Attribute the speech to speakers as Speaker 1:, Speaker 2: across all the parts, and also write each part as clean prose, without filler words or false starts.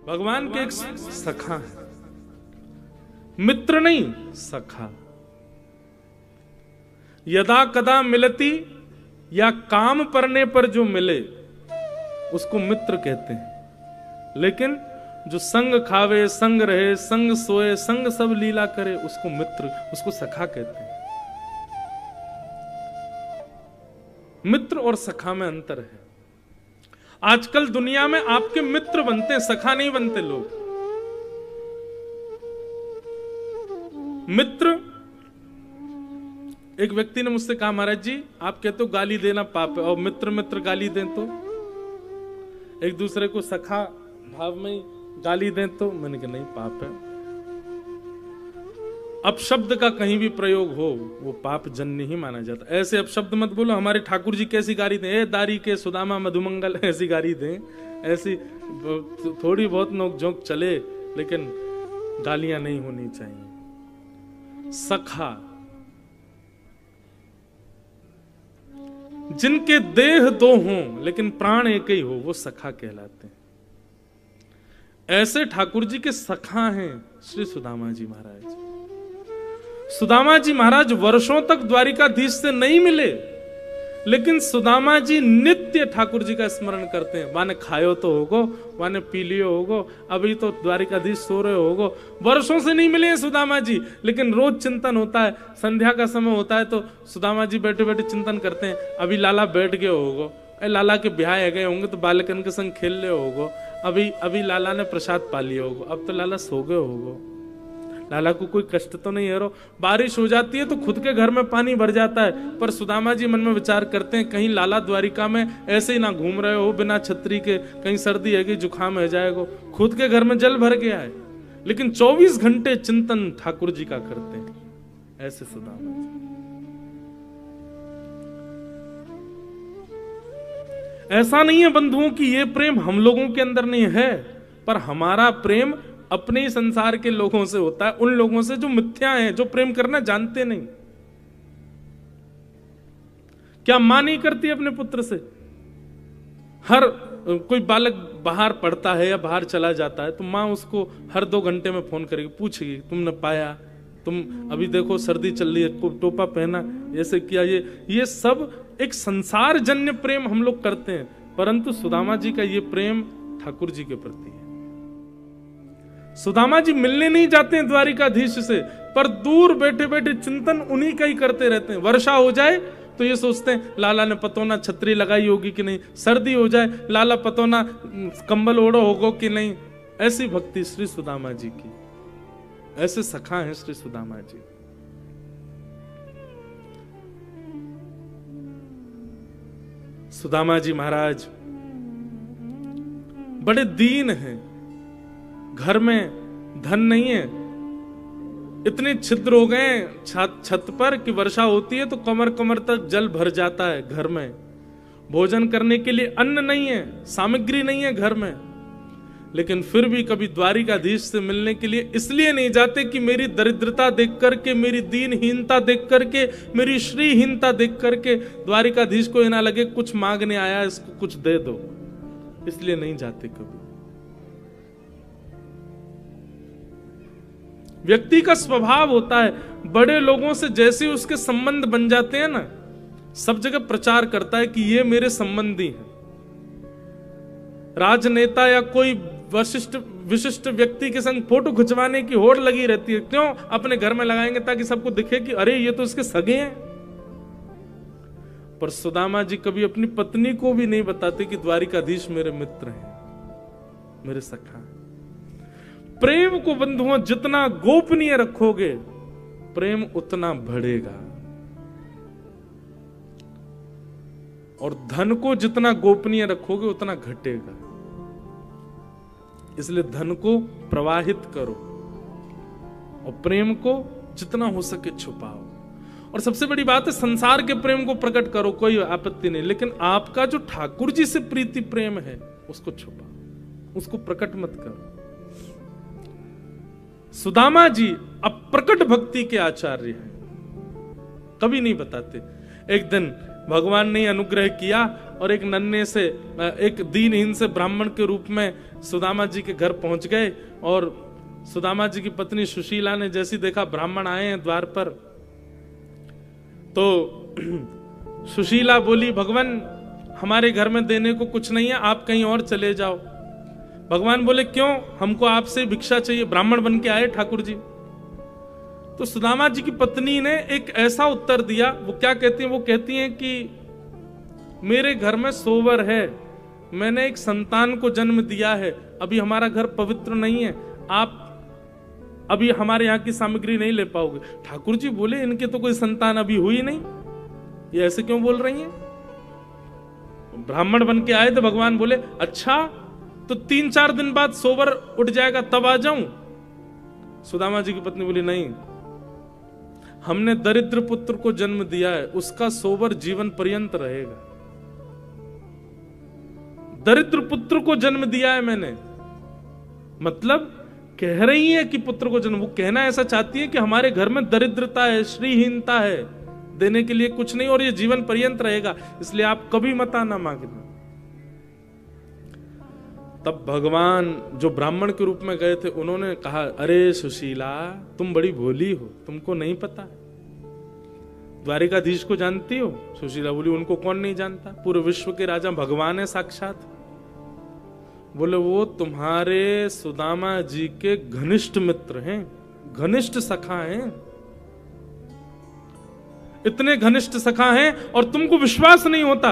Speaker 1: भगवान के एक सखा है, मित्र नहीं सखा। यदा कदा मिलती या काम पड़ने पर जो मिले उसको मित्र कहते हैं, लेकिन जो संग खावे, संग रहे, संग सोए, संग सब लीला करे, उसको मित्र, उसको सखा कहते हैं। मित्र और सखा में अंतर है। आजकल दुनिया में आपके मित्र बनते हैं, सखा नहीं बनते लोग। मित्र, एक व्यक्ति ने मुझसे कहा, महाराज जी आप कहते हो गाली देना पाप है, और मित्र मित्र गाली दें तो, एक दूसरे को सखा भाव में गाली दें तो, मैंने कहा नहीं पाप है। अपशब्द का कहीं भी प्रयोग हो वो पाप जन्य ही माना जाता। ऐसे अपशब्द मत बोलो, हमारे ठाकुर जी कैसी गाली दें, ए दारी के सुदामा मधुमंगल, ऐसी गाली दें, ऐसी थोड़ी बहुत नोक-झोंक चले, लेकिन गालियां नहीं होनी चाहिए। सखा, जिनके देह दो हों लेकिन प्राण एक ही हो, वो सखा कहलाते हैं। ऐसे ठाकुर जी के सखा हैं श्री सुदामा जी महाराज। सुदामा जी महाराज वर्षों तक द्वारिकाधीश से नहीं मिले, लेकिन सुदामा जी नित्य ठाकुर जी का स्मरण करते हैं। वाने खायो तो होगो, वाने पी लियो होगो, अभी तो द्वारिकाधीश सो रहे होगो। वर्षों से नहीं मिले हैं सुदामा जी, लेकिन रोज चिंतन होता है। संध्या का समय होता है तो सुदामा जी बैठे बैठे चिंतन करते हैं, अभी लाला बैठ गए होगो, लाला के ब्याह गए होंगे तो बालकन के संग खेल ले होगो, अभी लाला ने प्रसाद पा लिया होगो, अब तो लाला सो गए होगो, लाला को कोई कष्ट तो नहीं है रो। बारिश हो जाती है तो खुद के घर में पानी भर जाता है, पर सुदामा जी मन में विचार करते हैं कहीं लाला द्वारिका में ऐसे ही ना घूम रहे हो बिना छतरी के, कहीं सर्दी है कि जुकाम है जाएगा, खुद के घर में जल भर गया है, लेकिन 24 घंटे चिंतन ठाकुर जी का करते हैं। ऐसे सुदामा जी। ऐसा नहीं है बंधुओं की ये प्रेम हम लोगों के अंदर नहीं है, पर हमारा प्रेम अपने ही संसार के लोगों से होता है, उन लोगों से जो मिथ्या हैं, जो प्रेम करना जानते नहीं। क्या मां नहीं करती अपने पुत्र से? हर कोई बालक बाहर पढ़ता है या बाहर चला जाता है तो मां उसको हर 2 घंटे में फोन करेगी, पूछेगी तुमने पाया, तुम अभी देखो सर्दी चल रही है, टोपा पहना, ऐसे किया। ये सब एक संसार जन्य प्रेम हम लोग करते हैं, परंतु सुदामा जी का ये प्रेम ठाकुर जी के प्रति है। सुदामा जी मिलने नहीं जाते हैं द्वारिकाधीश से, पर दूर बैठे बैठे चिंतन उन्हीं का ही करते रहते हैं। वर्षा हो जाए तो ये सोचते हैं लाला ने पतोना छतरी लगाई होगी कि नहीं, सर्दी हो जाए लाला पतोना कंबल ओढ़ो होगो कि नहीं। ऐसी भक्ति श्री सुदामा जी की, ऐसे सखा हैं श्री सुदामा जी। सुदामा जी महाराज बड़े दीन हैं, घर में धन नहीं है, इतने छिद्र हो गए छत पर कि वर्षा होती है तो कमर कमर तक जल भर जाता है घर में। भोजन करने के लिए अन्न नहीं है, सामग्री नहीं है घर में, लेकिन फिर भी कभी द्वारिकाधीश से मिलने के लिए इसलिए नहीं जाते कि मेरी दरिद्रता देख करके, मेरी दीनहीनता देख करके, मेरी श्रीहीनता देख करके द्वारिकाधीश को ना लगे कुछ मांगने आया, इसको कुछ दे दो, इसलिए नहीं जाते कभी। व्यक्ति का स्वभाव होता है, बड़े लोगों से जैसे उसके संबंध बन जाते हैं ना, सब जगह प्रचार करता है कि ये मेरे संबंधी हैं। राजनेता या कोई विशिष्ट व्यक्ति के संग फोटो खिंचवाने की होड़ लगी रहती है, क्यों? अपने घर में लगाएंगे ताकि सबको दिखे कि अरे ये तो इसके सगे हैं। पर सुदामा जी कभी अपनी पत्नी को भी नहीं बताते कि द्वारिकाधीश मेरे मित्र हैं, मेरे सखा। प्रेम को बंधुओं जितना गोपनीय रखोगे प्रेम उतना बढ़ेगा, और धन को जितना गोपनीय रखोगे उतना घटेगा। इसलिए धन को प्रवाहित करो और प्रेम को जितना हो सके छुपाओ। और सबसे बड़ी बात है, संसार के प्रेम को प्रकट करो, कोई आपत्ति नहीं, लेकिन आपका जो ठाकुर जी से प्रीति प्रेम है उसको छुपाओ, उसको प्रकट मत करो। सुदामा जी अप्रकट भक्ति के आचार्य हैं, कभी नहीं बताते। एक दिन भगवान ने अनुग्रह किया और एक नन्हे से, एक दीनहीन से ब्राह्मण के रूप में सुदामा जी के घर पहुंच गए। और सुदामा जी की पत्नी सुशीला ने जैसी देखा ब्राह्मण आए हैं द्वार पर, तो सुशीला बोली, भगवान हमारे घर में देने को कुछ नहीं है, आप कहीं और चले जाओ। भगवान बोले, क्यों? हमको आपसे भिक्षा चाहिए, ब्राह्मण बन के आए ठाकुर जी। तो सुदामा जी की पत्नी ने एक ऐसा उत्तर दिया, वो क्या कहती हैं? वो कहती हैं कि मेरे घर में सोवर है, मैंने एक संतान को जन्म दिया है, अभी हमारा घर पवित्र नहीं है, आप अभी हमारे यहाँ की सामग्री नहीं ले पाओगे। ठाकुर जी बोले, इनके तो कोई संतान अभी हुई नहीं, ये ऐसे क्यों बोल रही हैं? ब्राह्मण बन के आए थे। भगवान बोले, अच्छा तो 3-4 दिन बाद सोवर उठ जाएगा, तब आ जाऊं? सुदामा जी की पत्नी बोली, नहीं, हमने दरिद्र पुत्र को जन्म दिया है, उसका सोवर जीवन पर्यंत रहेगा। दरिद्र पुत्र को जन्म दिया है मैंने, मतलब कह रही है कि पुत्र को जन्म, वो कहना ऐसा चाहती है कि हमारे घर में दरिद्रता है, श्रीहीनता है, देने के लिए कुछ नहीं, और ये जीवन पर्यंत रहेगा, इसलिए आप कभी मत आना मांगना। तब भगवान जो ब्राह्मण के रूप में गए थे, उन्होंने कहा, अरे सुशीला, तुम बड़ी भोली हो, तुमको नहीं पता, द्वारिकाधीश को जानती हो? सुशीला बोली, उनको कौन नहीं जानता, पूरे विश्व के राजा भगवान है साक्षात। बोले, वो तुम्हारे सुदामा जी के घनिष्ठ मित्र हैं, घनिष्ठ सखा हैं, इतने घनिष्ठ सखा हैं और तुमको विश्वास नहीं होता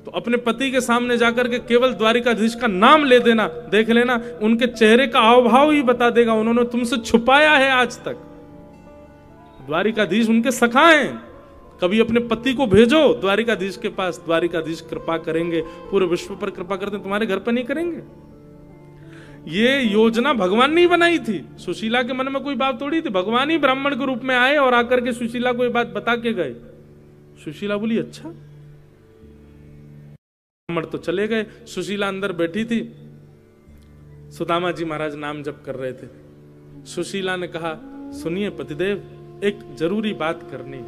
Speaker 1: तो अपने पति के सामने जाकर के केवल द्वारिकाधीश का नाम ले देना, देख लेना, उनके चेहरे का हाव भाव ही बता देगा, उन्होंने तुमसे छुपाया है आज तक। द्वारिकाधीश उनके सखा हैं, कभी अपने पति को भेजो द्वारिकाधीश के पास, द्वारिकाधीश कृपा करेंगे, पूरे विश्व पर कृपा करते, तुम्हारे घर पर नहीं करेंगे। ये योजना भगवान ने बनाई थी, सुशीला के मन में कोई बात थोड़ी थी, भगवान ही ब्राह्मण के रूप में आए और आकर के सुशीला को ये बात बता के गए। सुशीला बोली, अच्छा। ब्राह्मण तो चले गए, सुशीला अंदर बैठी थी, सुदामा जी महाराज नाम जप कर रहे थे। सुशीला ने कहा, सुनिए पतिदेव, एक जरूरी बात करनी।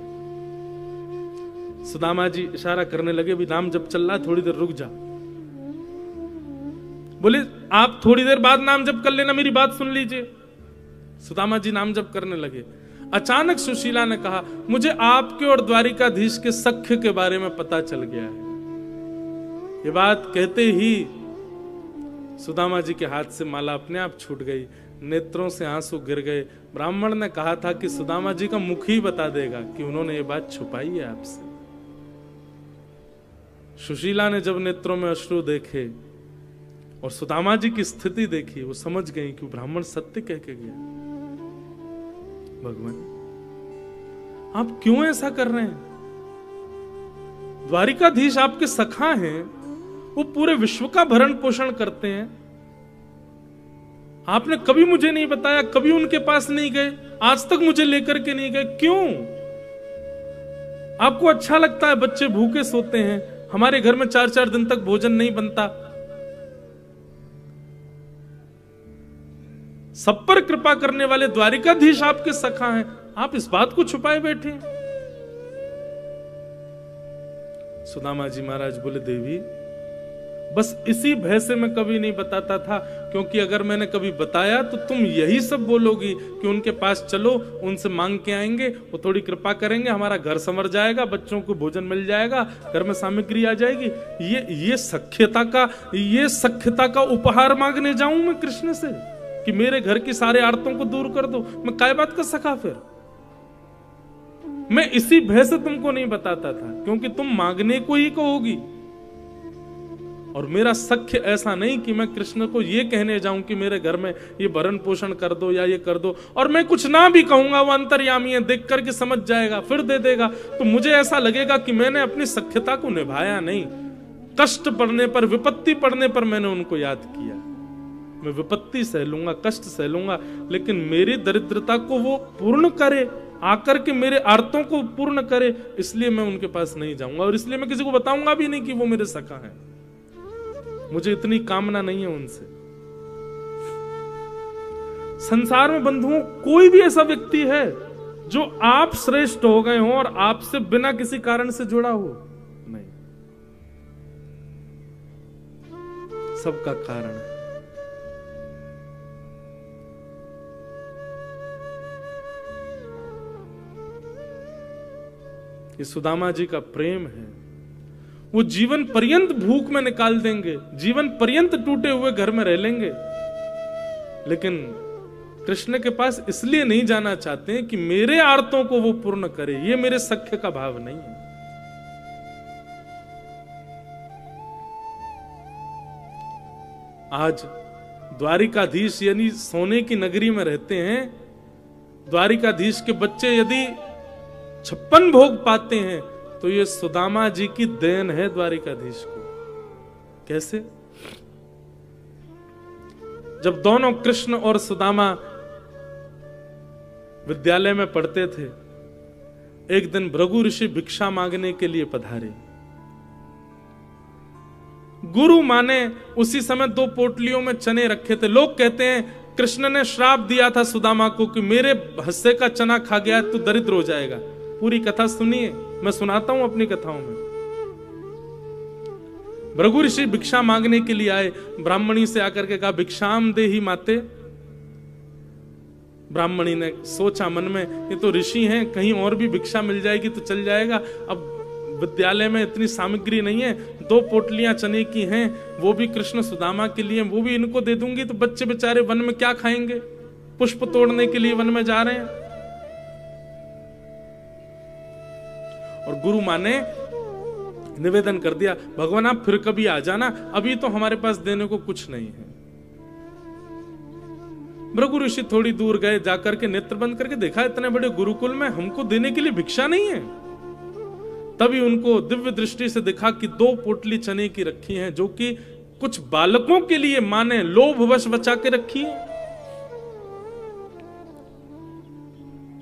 Speaker 1: सुदामा जी इशारा करने लगे, भी नाम जप चल रहा, थोड़ी देर रुक जा। बोले, आप थोड़ी देर बाद नाम जप कर लेना, मेरी बात सुन लीजिए। सुदामा जी नाम जप करने लगे। अचानक सुशीला ने कहा, मुझे आपके और द्वारिकाधीश के सख्य के बारे में पता चल गया है। ये बात कहते ही सुदामा जी के हाथ से माला अपने आप छूट गई, नेत्रों से आंसू गिर गए। ब्राह्मण ने कहा था कि सुदामा जी का मुख ही बता देगा कि उन्होंने ये बात छुपाई है आपसे। सुशीला ने जब नेत्रों में अश्रु देखे और सुदामा जी की स्थिति देखी, वो समझ गई कि ब्राह्मण सत्य कह के गया। भगवान, आप क्यों ऐसा कर रहे हैं? द्वारिकाधीश आपके सखा हैं, वो पूरे विश्व का भरण पोषण करते हैं, आपने कभी मुझे नहीं बताया, कभी उनके पास नहीं गए, आज तक मुझे लेकर के नहीं गए, क्यों? आपको अच्छा लगता है बच्चे भूखे सोते हैं, हमारे घर में 4-4 दिन तक भोजन नहीं बनता, सब पर कृपा करने वाले द्वारिकाधीश आपके सखा हैं, आप इस बात को छुपाए बैठे हैं। सुदामा जी महाराज बोले, देवी, बस इसी भय से मैं कभी नहीं बताता था, क्योंकि अगर मैंने कभी बताया तो तुम यही सब बोलोगी कि उनके पास चलो, उनसे मांग के आएंगे, वो थोड़ी कृपा करेंगे, हमारा घर संवर जाएगा, बच्चों को भोजन मिल जाएगा, घर में सामग्री आ जाएगी। ये सख्यता का उपहार मांगने जाऊं मैं कृष्ण से कि मेरे घर की सारे आर्तों को दूर कर दो? मैं काय बात का सखा फिर? मैं इसी भय से तुमको नहीं बताता था, क्योंकि तुम मांगने को ही कहोगी। और मेरा सख्य ऐसा नहीं कि मैं कृष्ण को ये कहने जाऊं कि मेरे घर में ये भरण पोषण कर दो या ये कर दो, और मैं कुछ ना भी कहूंगा, वो अंतर्यामी है, देख करके समझ जाएगा, फिर दे देगा, तो मुझे ऐसा लगेगा कि मैंने अपनी सख्यता को निभाया नहीं। कष्ट पड़ने पर, विपत्ति पड़ने पर मैंने उनको याद किया। मैं विपत्ति सह लूंगा, कष्ट सह लूंगा, लेकिन मेरी दरिद्रता को वो पूर्ण करे, आकर के मेरे आर्तों को पूर्ण करे, इसलिए मैं उनके पास नहीं जाऊंगा, और इसलिए मैं किसी को बताऊंगा भी नहीं कि वो मेरे सखा है। मुझे इतनी कामना नहीं है उनसे। संसार में बंधुओं, कोई भी ऐसा व्यक्ति है जो आप श्रेष्ठ हो गए हो और आपसे बिना किसी कारण से जुड़ा हो, नहीं, सबका कारण है। ये सुदामा जी का प्रेम है। वो जीवन पर्यंत भूख में निकाल देंगे, जीवन पर्यंत टूटे हुए घर में रह लेंगे, लेकिन कृष्ण के पास इसलिए नहीं जाना चाहते हैं कि मेरे आर्तों को वो पूर्ण करे। ये मेरे सख्य का भाव नहीं है। आज द्वारिकाधीश यानी सोने की नगरी में रहते हैं। द्वारिकाधीश के बच्चे यदि 56 भोग पाते हैं तो ये सुदामा जी की देन है द्वारिकाधीश को। कैसे? जब दोनों कृष्ण और सुदामा विद्यालय में पढ़ते थे, एक दिन भृगु ऋषि भिक्षा मांगने के लिए पधारे। गुरु माने उसी समय 2 पोटलियों में चने रखे थे। लोग कहते हैं कृष्ण ने श्राप दिया था सुदामा को कि मेरे हिस्से का चना खा गया तो दरिद्र हो जाएगा। पूरी कथा सुनिए, मैं सुनाता हूं अपनी कथाओं में। भृगु ऋषि भिक्षा मांगने के लिए आए। ब्राह्मणी से आकर के कहा भिक्षाम देहि माते। ब्राह्मणी ने सोचा मन में, ये तो ऋषि हैं, कहीं और भी भिक्षा मिल जाएगी तो चल जाएगा। अब विद्यालय में इतनी सामग्री नहीं है, 2 पोटलियां चने की हैं, वो भी कृष्ण सुदामा के लिए, वो भी इनको दे दूंगी तो बच्चे बेचारे वन में क्या खाएंगे? पुष्प तोड़ने के लिए वन में जा रहे हैं। और गुरु माँ ने निवेदन कर दिया, भगवान आप फिर कभी आ जाना, अभी तो हमारे पास देने को कुछ नहीं है। भृगु ऋषि थोड़ी दूर गए, जाकर के नेत्र बंद करके देखा इतने बड़े गुरुकुल में हमको देने के लिए भिक्षा नहीं है। तभी उनको दिव्य दृष्टि से दिखा कि 2 पोटली चने की रखी हैं, जो कि कुछ बालकों के लिए मां ने लोभवश बचा के रखी है।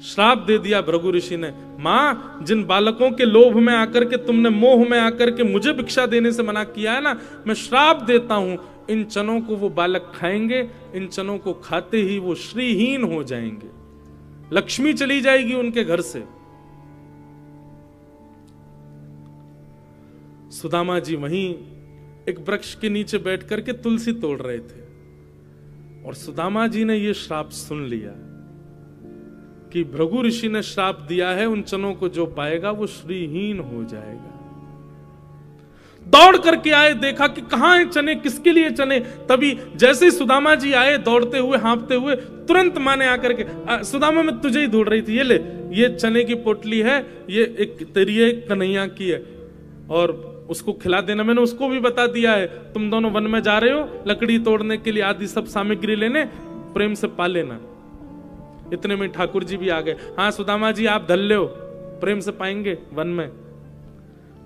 Speaker 1: श्राप दे दिया भृगु ऋषि ने, मां जिन बालकों के लोभ में आकर के तुमने, मोह में आकर के मुझे भिक्षा देने से मना किया है ना, मैं श्राप देता हूं, इन चनों को वो बालक खाएंगे, इन चनों को खाते ही वो श्रीहीन हो जाएंगे, लक्ष्मी चली जाएगी उनके घर से। सुदामा जी वहीं एक वृक्ष के नीचे बैठ करके तुलसी तोड़ रहे थे और सुदामा जी ने यह श्राप सुन लिया कि भृगु ऋषि ने श्राप दिया है, उन चनों को जो पाएगा वो श्रीहीन हो जाएगा। दौड़ करके आए, देखा कि कहां है चने, किसके लिए चने। तभी जैसे ही सुदामा जी आए दौड़ते हुए, हाँफते हुए, तुरंत माने आकर के, सुदामा मैं तुझे ही ढूंढ रही थी, ये ले, ये चने की पोटली है, ये एक तेरी कन्हैया की है और उसको खिला देना। मैंने उसको भी बता दिया है, तुम दोनों वन में जा रहे हो लकड़ी तोड़ने के लिए, आदि सब सामग्री लेने, प्रेम से पा लेना। इतने में ठाकुर जी भी आ गए। हाँ सुदामा जी आप धल ले हो, प्रेम से पाएंगे वन में।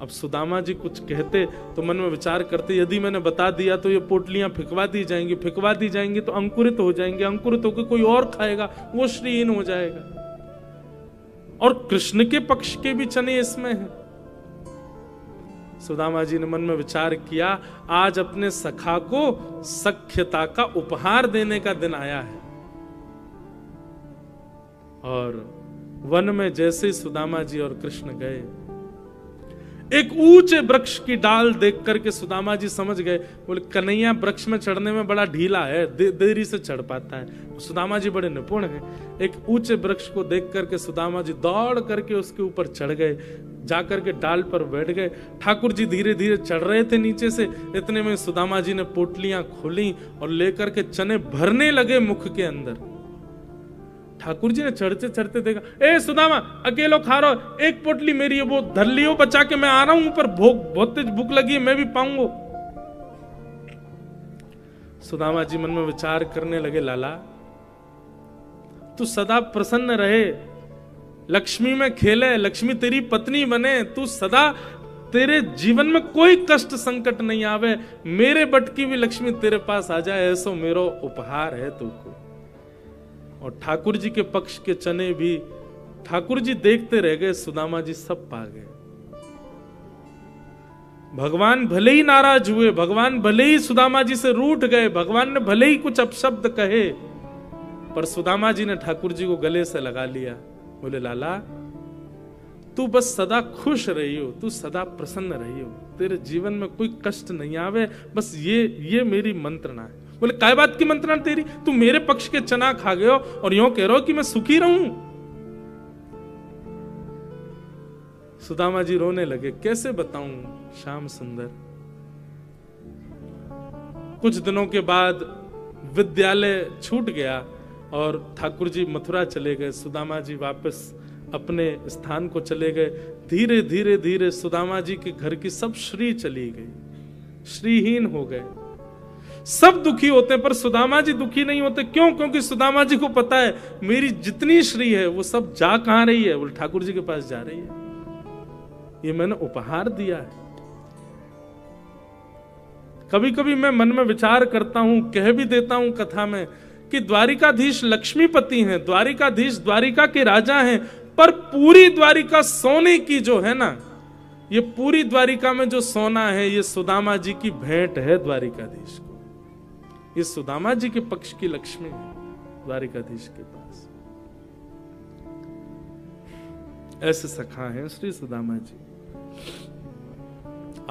Speaker 1: अब सुदामा जी कुछ कहते तो मन में विचार करते, यदि मैंने बता दिया तो ये पोटलियां फिकवा दी जाएंगी, फिकवा दी जाएंगी तो अंकुरित हो जाएंगे, अंकुरित होकर कोई और खाएगा, वो श्रीहीन हो जाएगा। और कृष्ण के पक्ष के भी चने इसमें हैं। सुदामा जी ने मन में विचार किया, आज अपने सखा को सख्यता का उपहार देने का दिन आया है। और वन में जैसे ही सुदामा जी और कृष्ण गए, एक ऊंचे वृक्ष की डाल देख करके सुदामा जी समझ गए, बोले कन्हैया वृक्ष में चढ़ने में बड़ा ढीला है, देरी से चढ़ पाता है। सुदामा जी बड़े निपुण हैं। एक ऊंचे वृक्ष को देख करके सुदामा जी दौड़ करके उसके ऊपर चढ़ गए, जाकर के डाल पर बैठ गए। ठाकुर जी धीरे धीरे चढ़ रहे थे नीचे से, इतने में सुदामा जी ने पोटलियां खोली और लेकर के चने भरने लगे मुख के अंदर। ठाकुर जी ने चढ़ते चढ़ते देखा, ए सुदामा अकेलो खा रहा हो, एक पोटली मेरी है, वो धर लियो बचा के, मैं आ रहा हूं ऊपर, बहुत तेज भूख लगी है, मैं भी पाऊंगा। सुदामा जी मन में विचार करने लगे, लाला तू सदा प्रसन्न रहे, लक्ष्मी में खेले, लक्ष्मी तेरी पत्नी बने, तू सदा, तेरे जीवन में कोई कष्ट संकट नहीं आवे, मेरे बट की भी लक्ष्मी तेरे पास आ जाए, ऐसो मेरो उपहार है तुमको। और ठाकुर जी के पक्ष के चने भी ठाकुर जी देखते रह गए, सुदामा जी सब पा गए। भगवान भले ही नाराज हुए, भगवान भले ही सुदामा जी से रूठ गए, भगवान ने भले ही कुछ अपशब्द कहे, पर सुदामा जी ने ठाकुर जी को गले से लगा लिया बोले लाला तू बस सदा खुश रही हो, तू सदा प्रसन्न रही हो, तेरे जीवन में कोई कष्ट नहीं आवे, बस ये मेरी मंत्रणा है। बोले काय बात की मंत्रणा तेरी, तू मेरे पक्ष के चना खा गए हो और यूं कह रहे हो कि मैं सुखी रहूं। सुदामा जी रोने लगे, कैसे बताऊं श्याम सुंदर। कुछ दिनों के बाद विद्यालय छूट गया और ठाकुर जी मथुरा चले गए, सुदामा जी वापस अपने स्थान को चले गए। धीरे धीरे धीरे सुदामा जी के घर की सब श्री चली गई, श्रीहीन हो गए। सब दुखी होते पर सुदामा जी दुखी नहीं होते। क्यों? क्योंकि सुदामा जी को पता है मेरी जितनी श्री है वो सब जा कहां रही है, बोले ठाकुर जी के पास जा रही है, ये मैंने उपहार दिया है। कभी कभी मैं मन में विचार करता हूं, कह भी देता हूं कथा में कि द्वारिकाधीश लक्ष्मीपति हैं, द्वारिकाधीश द्वारिका के राजा हैं, पर पूरी द्वारिका सोने की जो है ना, ये पूरी द्वारिका में जो सोना है ये सुदामा जी की भेंट है द्वारिकाधीश को। ये सुदामा जी के पक्ष की लक्ष्मी है द्वारिकाधीश के पास। ऐसे सखा हैं श्री सुदामा जी।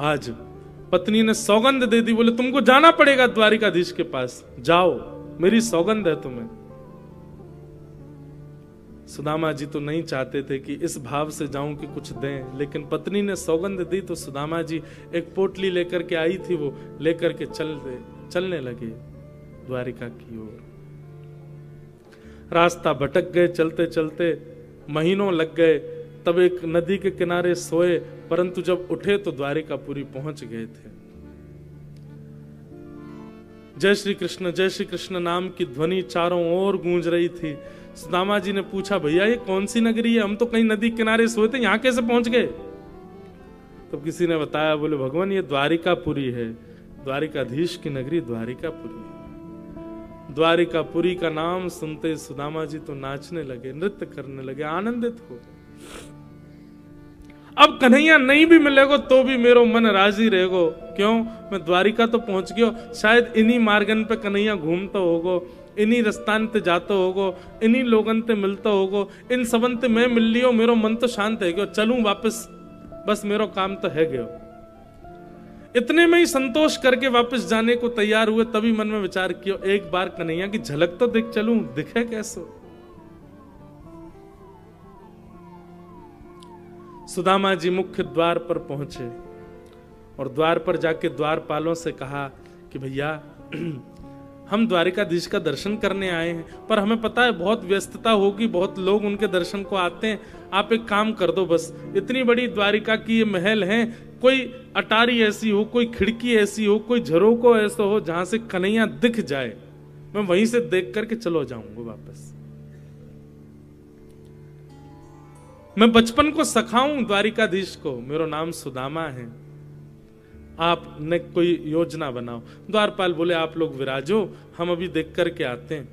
Speaker 1: आज पत्नी ने सौगंध दे दी, बोले तुमको जाना पड़ेगा द्वारिकाधीश के पास, जाओ, मेरी सौगंध है तुम्हें। सुदामा जी तो नहीं चाहते थे कि इस भाव से जाऊं कि कुछ दें, लेकिन पत्नी ने सौगंध दी तो सुदामा जी एक पोटली लेकर के आई थी, वो लेकर के चलने लगे द्वारिका की ओर। रास्ता भटक गए, चलते चलते महीनों लग गए। तब एक नदी के किनारे सोए, परंतु जब उठे तो द्वारिकापुरी पहुंच गए थे। जय श्री कृष्ण नाम की ध्वनि चारों ओर गूंज रही थी। सुदामा जी ने पूछा, भैया ये कौन सी नगरी है, हम तो कहीं नदी किनारे सोए थे, यहां कैसे पहुंच गए? तो किसी ने बताया, बोले भगवान ये द्वारिकापुरी है, द्वारिकाधीश की नगरी द्वारिकापुरी है। द्वारिकापुरी का नाम सुनते सुदामा जी तो नाचने लगे, नृत्य करने लगे, आनंदित हो गए। अब कन्हैया नहीं भी मिलेगो तो भी मेरो मन राजी रहेगो। क्यों? मैं द्वारिका तो पहुंच गयो, शायद इन्हीं मार्गन पे कन्हैया घूमता होगो, इन्हीं रस्तान ते जाता होगो, इन्हीं लोगन ते मिलता होगो, इन सबन ते मैं मिल लियो, मेरो मन तो शांत है गयो, चलूं वापस, बस मेरो काम तो है गयो। इतने में ही संतोष करके वापस जाने को तैयार हुए, तभी मन में विचार किया, एक बार कन्हैया की झलक तो देख चलूं, दिखे कैसे। सुदामा जी मुख्य द्वार पर पहुंचे और द्वार पर जाके द्वारपालों से कहा कि भैया हम द्वारिकाधीश का दर्शन करने आए हैं, पर हमें पता है बहुत व्यस्तता होगी, बहुत लोग उनके दर्शन को आते हैं, आप एक काम कर दो, बस इतनी बड़ी द्वारिका की ये महल है, कोई अटारी ऐसी हो, कोई खिड़की ऐसी हो, कोई झरोको ऐसा हो जहां से कन्हैया दिख जाए, मैं वहीं से देख करके चलो जाऊंगा वापस। मैं बचपन को सखाऊं द्वारिकाधीश को, मेरा नाम सुदामा है, आपने कोई योजना बनाओ। द्वारपाल बोले आप लोग विराजो, हम अभी देख करके आते हैं।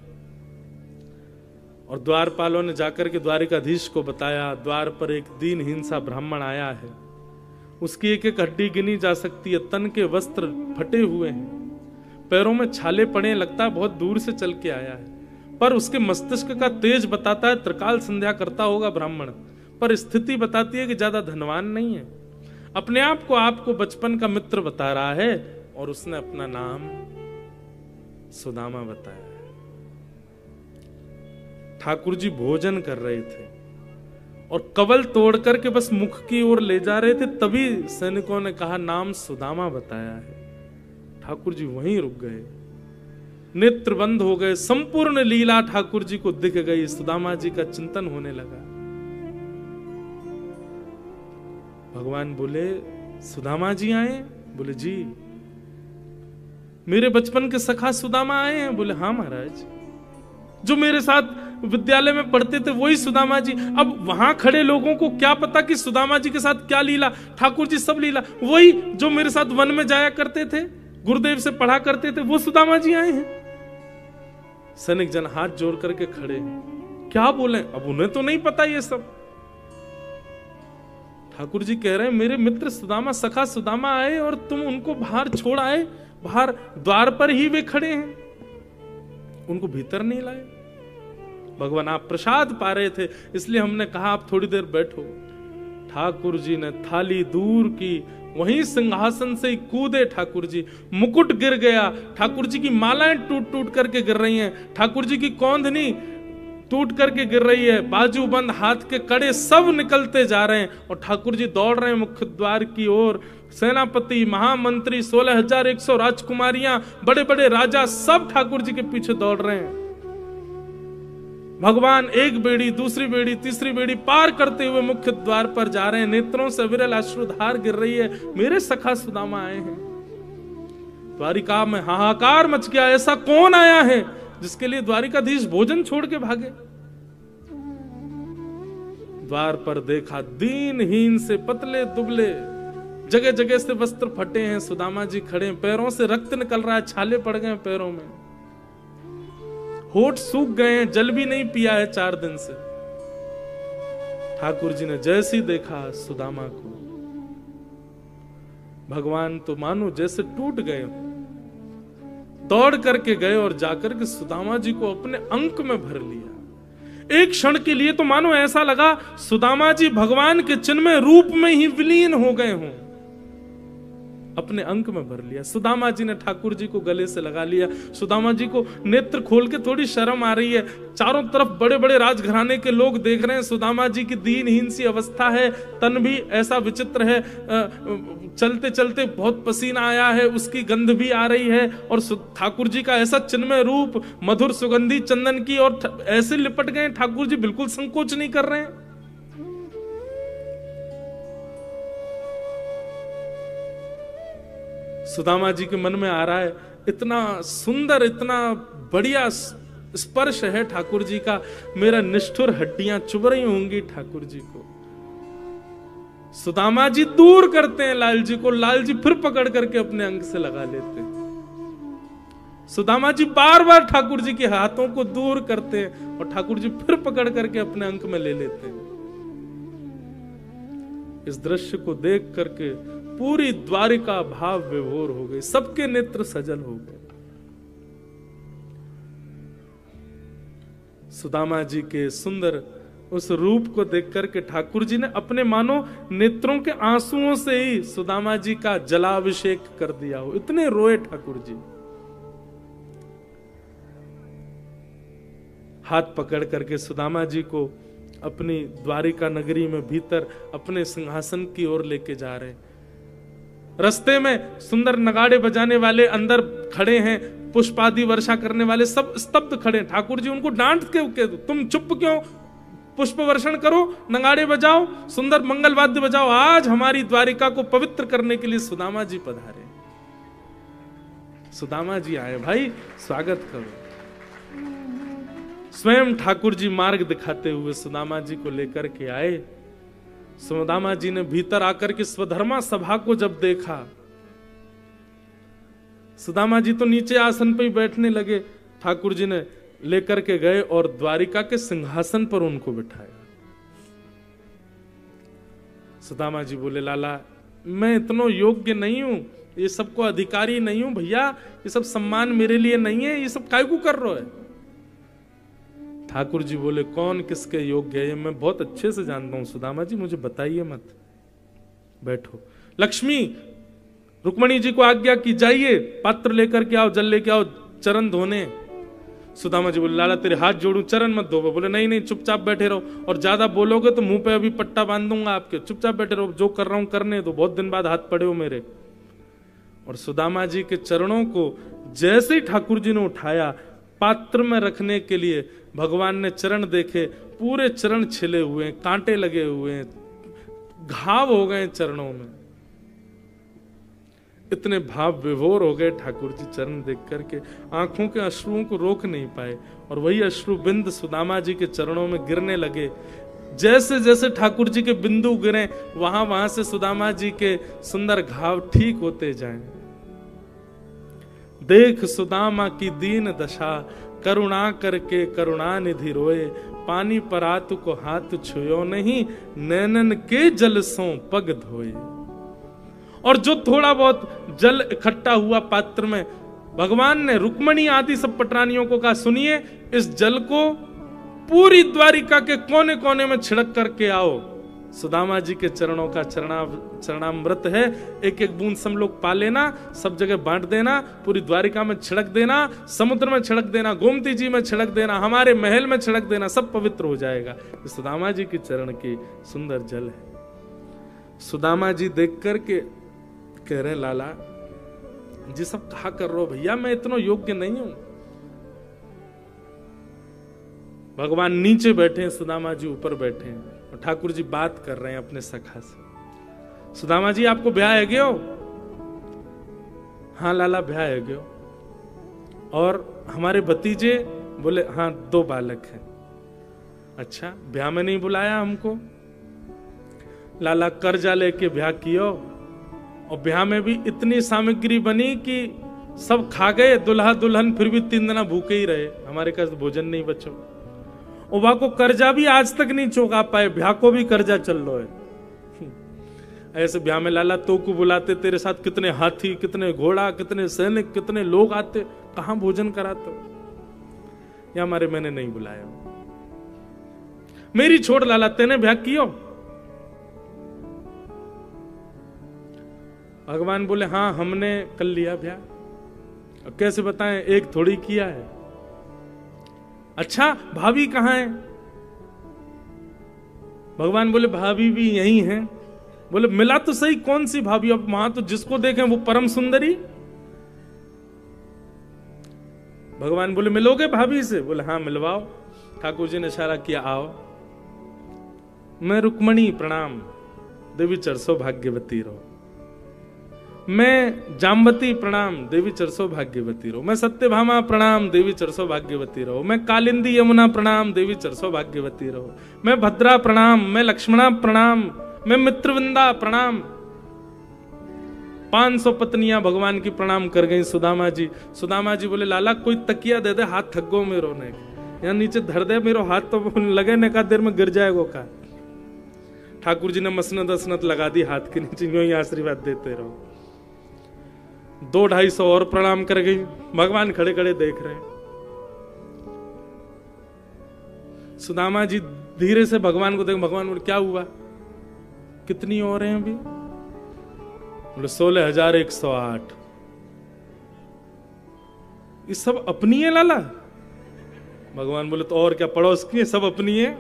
Speaker 1: और द्वारपालों ने जाकर के द्वारिकाधीश को बताया, द्वार पर एक दीनहीन सा ब्राह्मण आया है, उसकी एक एक हड्डी गिनी जा सकती है, तन के वस्त्र फटे हुए हैं, पैरों में छाले पड़े, लगता है बहुत दूर से चल के आया है, पर उसके मस्तिष्क का तेज बताता है त्रिकाल संध्या करता होगा ब्राह्मण, पर स्थिति बताती है कि ज्यादा धनवान नहीं है। अपने आप को आपको बचपन का मित्र बता रहा है और उसने अपना नाम सुदामा बताया है। ठाकुर जी भोजन कर रहे थे और कवल तोड़ करके बस मुख की ओर ले जा रहे थे, तभी सैनिकों ने कहा नाम सुदामा बताया है। ठाकुर जी वहीं रुक गए, नेत्र बंद हो गए, संपूर्ण लीला ठाकुर जी को दिख गई, सुदामा जी का चिंतन होने लगा। भगवान बोले सुदामा जी आए? बोले जी। मेरे बचपन के सखा सुदामा आए हैं? बोले हाँ महाराज, जो मेरे साथ विद्यालय में पढ़ते थे वही सुदामा जी। अब वहां खड़े लोगों को क्या पता कि सुदामा जी के साथ क्या लीला, ठाकुर जी सब लीला, वही जो मेरे साथ वन में जाया करते थे, गुरुदेव से पढ़ा करते थे, वो सुदामा जी आए हैं। सैनिक जन हाथ जोड़ करके खड़े हैं, क्या बोले, अब उन्हें तो नहीं पता ये सब। ठाकुर जी कह रहे हैं मेरे मित्र सुदामा, सखा सुदामा आए और तुम उनको बाहर छोड़ आए, बाहर द्वार पर ही वे खड़े हैं, उनको भीतर नहीं लाए। भगवान आप प्रसाद पा रहे थे, इसलिए हमने कहा आप थोड़ी देर बैठो। ठाकुर जी ने थाली दूर की, वहीं सिंहासन से ही कूदे ठाकुर जी, मुकुट गिर गया, ठाकुर जी की मालाएं टूट टूट करके गिर रही हैं, ठाकुर जी की कौंधनी टूट करके गिर रही है, बाजूबंद हाथ के कड़े सब निकलते जा रहे हैं और ठाकुर जी दौड़ रहे हैं मुख्य द्वार की ओर। सेनापति, महामंत्री, 16,100 राजकुमारियां, बड़े बड़े राजा सब ठाकुर जी के पीछे दौड़ रहे हैं। भगवान एक बेड़ी, दूसरी बेड़ी, तीसरी बेड़ी पार करते हुए मुख्य द्वार पर जा रहे हैं। नेत्रों से विरल अश्रुधार गिर रही है। मेरे सखा सुदामा आए हैं। द्वारिका में हाहाकार मच गया। ऐसा कौन आया है जिसके लिए द्वारिकाधीश भोजन छोड़ के भागे? द्वार पर देखा, दीनहीन से पतले दुबले, जगह जगह से वस्त्र फटे हैं, सुदामा जी खड़े हैं, पैरों से रक्त निकल रहा है, छाले पड़ गए पैरों में, होठ सूख गए हैं, जल भी नहीं पिया है 4 दिन से। ठाकुर जी ने जैसे ही देखा सुदामा को, भगवान तो मानो जैसे टूट गए, दौड़ करके गए और जाकर के सुदामा जी को अपने अंक में भर लिया। एक क्षण के लिए तो मानो ऐसा लगा सुदामा जी भगवान के चिन्मय रूप में ही विलीन हो गए हों, अपने अंक में भर लिया। सुदामा जी ने ठाकुर जी को गले से लगा लिया। सुदामा जी को नेत्र खोल के थोड़ी शर्म आ रही है। चारों तरफ बड़े बड़े राजघराने के लोग देख रहे हैं। सुदामा जी की दीनहीन सी अवस्था है, तन भी ऐसा विचित्र है, चलते चलते बहुत पसीना आया है, उसकी गंध भी आ रही है, और ठाकुर जी का ऐसा चिन्मय रूप, मधुर सुगंधी चंदन की, और ऐसे लिपट गए ठाकुर जी, बिल्कुल संकोच नहीं कर रहे हैं। सुदामा जी के मन में आ रहा है, इतना सुंदर, इतना बढ़िया स्पर्श है ठाकुर जी का, मेरा निष्ठुर हड्डियां चुभ रही होंगी ठाकुर जी को। सुदामा जी दूर करते हैं लाल जी को, लाल जी फिर पकड़ करके अपने अंग से लगा लेते हैं। सुदामा जी बार बार ठाकुर जी के हाथों को दूर करते हैं और ठाकुर जी फिर पकड़ करके अपने अंक में ले लेते हैं। इस दृश्य को देख करके पूरी द्वारिका भाव विभोर हो गई, सबके नेत्र सजल हो गए। सुदामा जी के सुंदर उस रूप को देख करके ठाकुर जी ने अपने मानो नेत्रों के आंसुओं से ही सुदामा जी का जलाभिषेक कर दिया हो, इतने रोए ठाकुर जी। हाथ पकड़ करके सुदामा जी को अपनी द्वारिका नगरी में भीतर अपने सिंहासन की ओर लेके जा रहे हैं। रास्ते में सुंदर नगाड़े बजाने वाले अंदर खड़े हैं, पुष्पादि वर्षा करने वाले सब स्तब्ध खड़े हैं। ठाकुर जी उनको डांट के तुम चुप क्यों, पुष्प वर्षण करो, नगाड़े बजाओ, सुंदर मंगल वाद्य बजाओ, आज हमारी द्वारिका को पवित्र करने के लिए सुदामा जी पधारे। सुदामा जी आए, भाई स्वागत करो। स्वयं ठाकुर जी मार्ग दिखाते हुए सुदामा जी को लेकर के आए। सुदामा जी ने भीतर आकर के स्वधर्मा सभा को जब देखा, सुदामा जी तो नीचे आसन पे ही बैठने लगे, ठाकुर जी ने लेकर के गए और द्वारिका के सिंहासन पर उनको बिठाया। सुदामा जी बोले, लाला मैं इतना योग्य नहीं हूं, ये सबको अधिकारी नहीं हूं भैया, ये सब सम्मान मेरे लिए नहीं है, ये सब काय को कर रहे है। ठाकुर जी बोले, कौन किसके योग्य है मैं बहुत अच्छे से जानता हूं सुदामा जी, मुझे बताइए मत, बैठो। लक्ष्मी, रुक्मणी जी को आज्ञा की, जाइए पात्र लेकर के आओ, जल लेके आओ, चरण धोने। सुदामा जी बोले, लाला तेरे हाथ जोड़ूं, चरण मत धो। बोले, नहीं नहीं चुपचाप बैठे रहो, और ज्यादा बोलोगे तो मुंह पे अभी पट्टा बांध दूंगा आपके, चुपचाप बैठे रहो, जो कर रहा हूं करने दो, बहुत दिन बाद हाथ पड़े हो मेरे। और सुदामा जी के चरणों को जैसे ही ठाकुर जी ने उठाया पात्र में रखने के लिए, भगवान ने चरण देखे, पूरे चरण छिले हुए हैं, कांटे लगे हुए हैं, घाव हो गए चरणों में। इतने भाव विभोर हो गए ठाकुर जी चरण देख करके, आंखों के अश्रुओं को रोक नहीं पाए, और वही अश्रु बिंद सुदामा जी के चरणों में गिरने लगे। जैसे जैसे ठाकुर जी के बिंदु गिरे, वहां वहां से सुदामा जी के सुंदर घाव ठीक होते जाएं। देख सुदामा की दीन दशा, करुणा करके करुणा निधि रोए, पानी परातु को हाथ छुयो नहीं, नैनन के जल सो पग धोए। और जो थोड़ा बहुत जल इकट्ठा हुआ पात्र में, भगवान ने रुक्मणी आदि सब पटरानियों को कहा, सुनिए इस जल को पूरी द्वारिका के कोने कोने में छिड़क करके आओ। सुदामा जी के चरणों का चरणामृत है, एक एक बूंद सब लोग पा लेना, सब जगह बांट देना, पूरी द्वारिका में छिड़क देना, समुद्र में छिड़क देना, गोमती जी में छिड़क देना, हमारे महल में छिड़क देना, सब पवित्र हो जाएगा। सुदामा जी के चरण की सुंदर जल है। सुदामा जी देख करके कह रहे लाला जी सब कहा कर रहे हो भैया, मैं इतना योग्य नहीं हूं। भगवान नीचे बैठे, सुदामा जी ऊपर बैठे हैं और ठाकुर जी बात कर रहे हैं अपने सखा से। सुदामा जी आपको ब्याह है गयो? हाँ लाला ब्याह है गयो। और हमारे भतीजे? बोले हाँ 2 बालक हैं। अच्छा ब्याह में नहीं बुलाया हमको? लाला कर्जा लेके ब्याह कियो और ब्याह में भी इतनी सामग्री बनी कि सब खा गए दुल्हा दुल्हन, फिर भी 3 दिन भूखे ही रहे, हमारे पास भोजन नहीं बचो। ओबा को कर्जा भी आज तक नहीं चुका पाए, ब्याह को भी कर्जा चल लो है। ऐसे ब्याह में लाला तो को बुलाते, तेरे साथ कितने हाथी, कितने घोड़ा, कितने सैनिक, कितने लोग आते, कहां भोजन कराते? या हमारे मैंने नहीं बुलाया। मेरी छोड़ लाला, तेने ब्याह कियो? भगवान बोले हाँ हमने कर लिया ब्याह। कैसे बताएं, एक थोड़ी किया है। अच्छा भाभी कहां है? भगवान बोले भाभी भी यही हैं। बोले मिला तो सही, कौन सी भाभी? अब वहां तो जिसको देखें वो परम सुंदरी। भगवान बोले मिलोगे भाभी से? बोले हाँ मिलवाओ। ठाकुर जी ने इशारा किया आओ। मैं रुक्मणी प्रणाम, देवी चरसो भाग्यवती रहो। मैं जाम्बती प्रणाम, देवी चरसो भाग्यवती रहो। मैं सत्यभामा प्रणाम, देवी चरसो भाग्यवती रहो। मैं कालिंदी यमुना प्रणाम, देवी चरसो भाग्यवती रहो। मैं भद्रा प्रणाम, मैं लक्ष्मणा प्रणाम, मैं मित्रवृंदा प्रणाम। 500 पत्नियां भगवान की प्रणाम कर गई सुदामा जी। सुदामा जी बोले लाला कोई तकिया दे दे, हाथ थक गो मेरो ने, यहाँ नीचे धर दे मेरो हाथ, तो लगे ने का देर में गिर जाएगो का। ठाकुर जी ने मसनत असनत लगा दी हाथ के नीचे, यूं ही आशीर्वाद देते रहो। 200-250 और प्रणाम कर गई। भगवान खड़े खड़े देख रहे हैं। सुदामा जी धीरे से भगवान को देख, भगवान बोले क्या हुआ, कितनी और हैं अभी? बोले 16,108। ये सब अपनी है लाला? भगवान बोले तो और क्या, पड़ोस की है, सब अपनी है।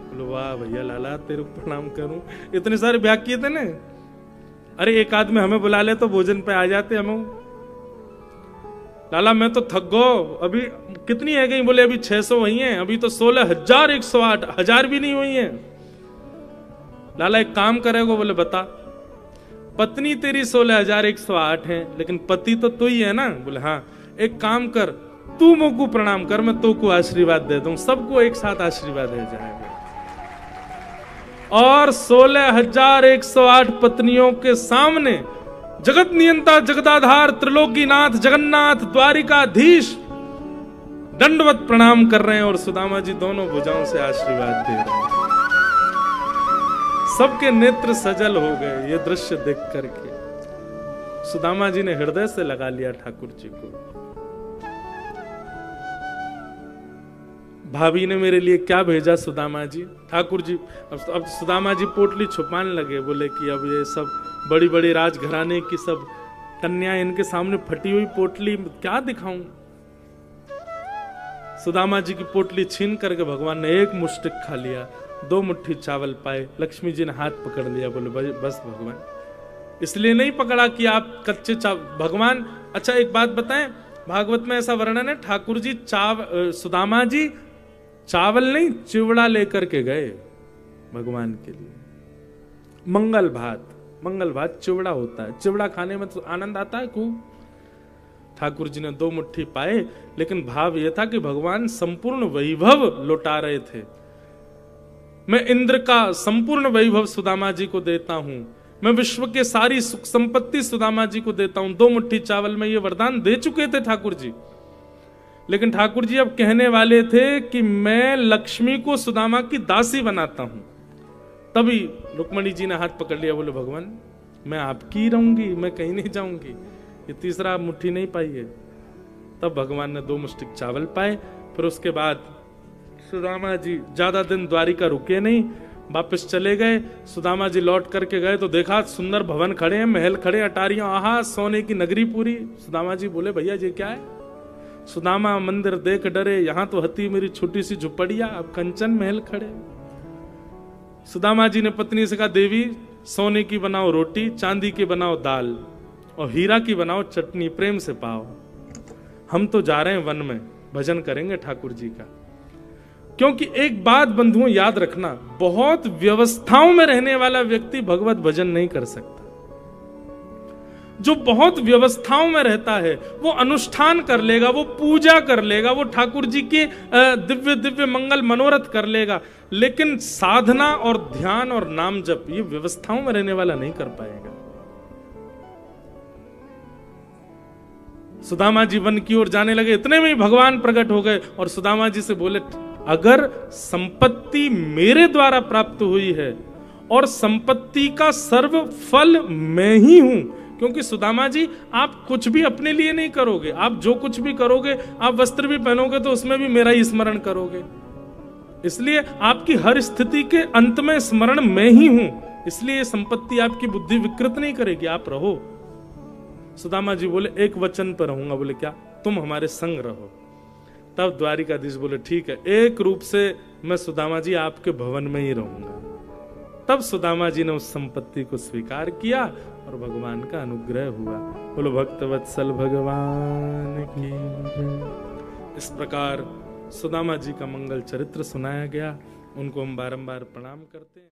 Speaker 1: बोले वाह भैया लाला तेरे को प्रणाम करूं, इतने सारे ब्याह किए थे ना। अरे एक आदमी हमें बुला ले तो भोजन पे आ जाते हम। लाला मैं तो थक गो, अभी कितनी है गई? बोले अभी 600 हुई हैं, अभी तो 16,108, 1000 भी नहीं हुई हैं। लाला एक काम करेगो? बोले बता। पत्नी तेरी 16,108 है, लेकिन पति तो तू ही है ना? बोले हाँ। एक काम कर, तू मुझको प्रणाम कर, मैं तो को आशीर्वाद दे दूं, सबको एक साथ आशीर्वाद दे जाएगा। और 16,108 पत्नियों के सामने जगत नियंता, जगदाधार, त्रिलोकीनाथ, जगन्नाथ, द्वारिकाधीश दंडवत प्रणाम कर रहे हैं और सुदामा जी दोनों भुजाओं से आशीर्वाद दे रहे हैं। सबके नेत्र सजल हो गए ये दृश्य देख करके। सुदामा जी ने हृदय से लगा लिया ठाकुर जी को। भाभी ने मेरे लिए क्या भेजा सुदामा जी? ठाकुर जी अब सुदामा जी पोटली छुपाने लगे। बोले कि अब ये सब बड़ी बड़ी राजघराने की सब कन्या, इनके सामने फटी हुई पोटली क्या दिखाऊं? सुदामा जी की पोटली छीन करके भगवान ने एक मुष्टिक खा लिया, 2 मुट्ठी चावल पाए। लक्ष्मी जी ने हाथ पकड़ लिया। बोले बस भगवान, इसलिए नहीं पकड़ा कि आप कच्चे भगवान। अच्छा एक बात बताएं, भागवत में ऐसा वर्णन है, ठाकुर जी सुदामा जी चावल नहीं चिवड़ा लेकर के गए भगवान के लिए। मंगल भात चिवड़ा होता है, चिवड़ा खाने में तो आनंद आता है खूब। ठाकुर जी ने 2 मुट्ठी पाए, लेकिन भाव यह था कि भगवान संपूर्ण वैभव लौटा रहे थे। मैं इंद्र का संपूर्ण वैभव सुदामा जी को देता हूं, मैं विश्व के सारी सुख संपत्ति सुदामा जी को देता हूं। 2 मुट्ठी चावल में ये वरदान दे चुके थे ठाकुर जी। लेकिन ठाकुर जी अब कहने वाले थे कि मैं लक्ष्मी को सुदामा की दासी बनाता हूं। तभी रुक्मणी जी ने हाथ पकड़ लिया। बोले भगवान मैं आपकी रहूंगी, मैं कहीं नहीं जाऊंगी। ये तीसरा मुट्ठी नहीं पाई है। तब भगवान ने 2 मुष्टिक चावल पाए। फिर उसके बाद सुदामा जी ज्यादा दिन द्वारिका रुके नहीं, वापस चले गए। सुदामा जी लौट करके गए तो देखा सुंदर भवन खड़े हैं, महल खड़े, अटारियां, आहा सोने की नगरी पूरी। सुदामा जी बोले भैया ये क्या है? सुदामा मंदिर देख डरे, यहां तो हती मेरी छोटी सी झुपड़िया, अब कंचन महल खड़े। सुदामा जी ने पत्नी से कहा देवी सोने की बनाओ रोटी, चांदी की बनाओ दाल और हीरा की बनाओ चटनी, प्रेम से पाओ। हम तो जा रहे हैं वन में, भजन करेंगे ठाकुर जी का। क्योंकि एक बात बंधुओं याद रखना, बहुत व्यवस्थाओं में रहने वाला व्यक्ति भगवत भजन नहीं कर सकता। जो बहुत व्यवस्थाओं में रहता है वो अनुष्ठान कर लेगा, वो पूजा कर लेगा, वो ठाकुर जी के दिव्य दिव्य मंगल मनोरथ कर लेगा, लेकिन साधना और ध्यान और नाम जप ये व्यवस्थाओं में रहने वाला नहीं कर पाएगा। सुदामा जी वन की ओर जाने लगे, इतने में ही भगवान प्रकट हो गए और सुदामा जी से बोले अगर संपत्ति मेरे द्वारा प्राप्त हुई है और संपत्ति का सर्व फल मैं ही हूं, क्योंकि सुदामा जी आप कुछ भी अपने लिए नहीं करोगे, आप जो कुछ भी करोगे, आप वस्त्र भी पहनोगे तो उसमें भी मेरा ही स्मरण करोगे, इसलिए आपकी हर स्थिति के अंत में स्मरण मैं ही हूं, इसलिए संपत्ति आपकी बुद्धि विकृत नहीं करेगी, आप रहो। सुदामा जी बोले एक वचन पर रहूंगा। बोले क्या? तुम हमारे संग रहो। तब द्वारिकाधीश बोले ठीक है, एक रूप से मैं सुदामा जी आपके भवन में ही रहूंगा। तब सुदामा जी ने उस संपत्ति को स्वीकार किया और भगवान का अनुग्रह हुआ। बोलो भक्त वत्सल भगवान की। इस प्रकार सुदामा जी का मंगल चरित्र सुनाया गया, उनको हम बारंबार प्रणाम करते हैं।